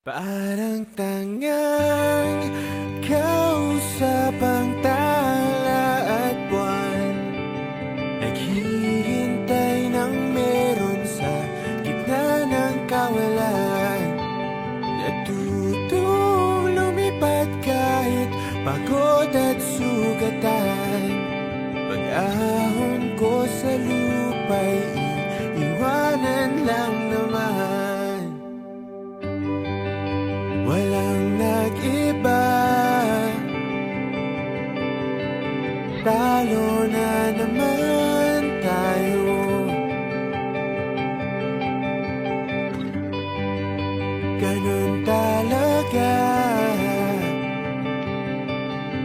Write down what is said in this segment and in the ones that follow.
Parang tangang kausap ang tala at buwan, naghihintay ng meron sa gitna ng kawalan. Natutong lumipad kahit pagod at sugatan. Pag-ahon ko sa lupa'y iwanan lang naman. Walang nag-iba, talo na naman tayo. Ganun talaga,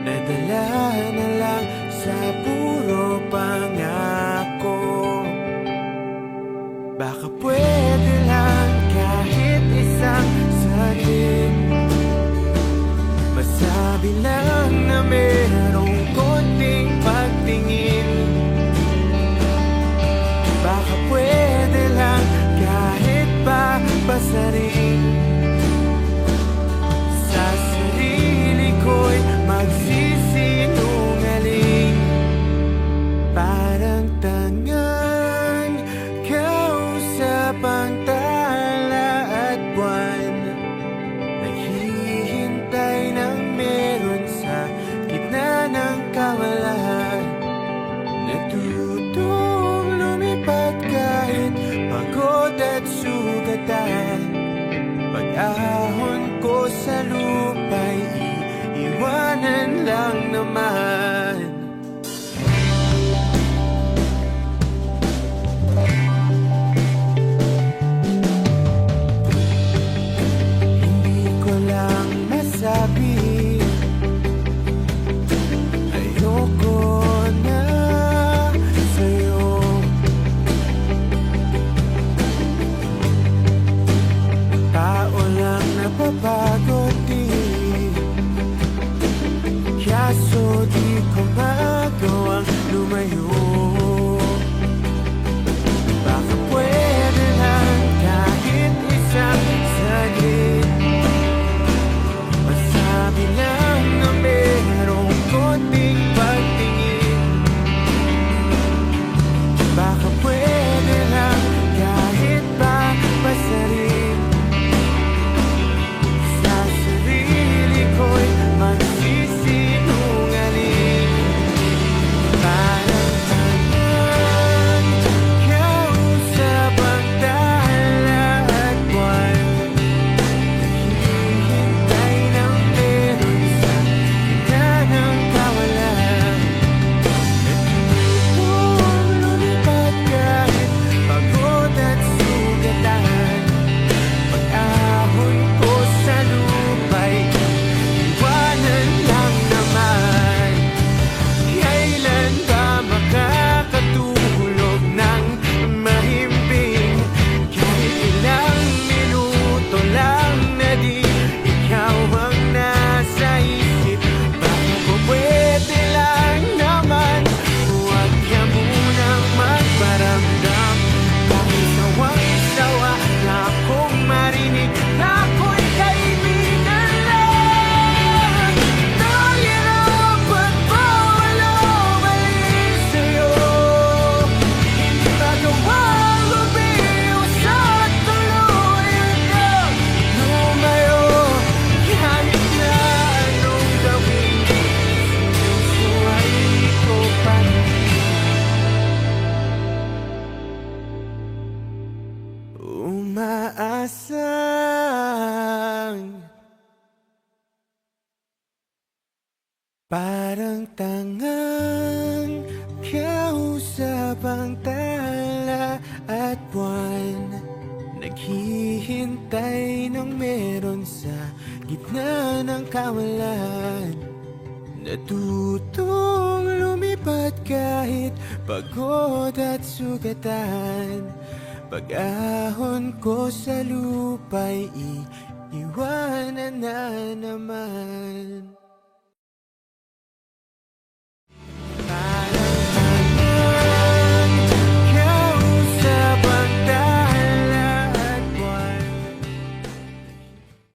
nadala na lang sa puro pangako. Baka pwede lang kahit isang saglit, masabi lang na merong konting pagtingin. Baka pwede lang kahit pa basarin. Sa sarili ko'y magsisinungaling. Parang tangang kausap ang tala at buwan, naghihintay ng meron sa gitna ng kawalan. Natutong lumipad kahit pagod at sugatan. Pag-ahon ko sa lupa'y iwanan lang naman. Hindi ko lang masabi, ayoko na sa'yo. Tao lang napapagod din, kaso di ko magawang lumayo. Baka pwede lang kahit isang saglit, masabi lang na merong konting pagtingin. Baka pwede lang kahit pa basarin. Sa sarili ko'y magsisinungaling. Parang tangang kausap ang tala at buwan, naghihintay ng meron sa gitna ng kawalan. Natutong lumipad kahit pagod at sugatan. Pag-ahon ko sa lupa'y iwanan lang naman. Kailan ba makakatulog ng mahimbing? Kahit ilang minuto lang na di ikaw ang nasa isip. Baka po pwede lang naman, huwag ka munang magparamdam. Kahit sawang-sawa na akong marinig na ako'y kaibigan lang. Dahil ang pagbawalang mali sa'yo, hindi magawang lumiwas at tuluyan kang lumayo. Kahit na anong gawin, sinusuway ko pa rin. Umaasang parang tangang kausap ang tala at buwan, naghihintay ng meron sa gitna ng kawalan. Natutong lumipad kahit pagod at sugatan. Pag-ahon ko sa lupa'y iwanan na naman.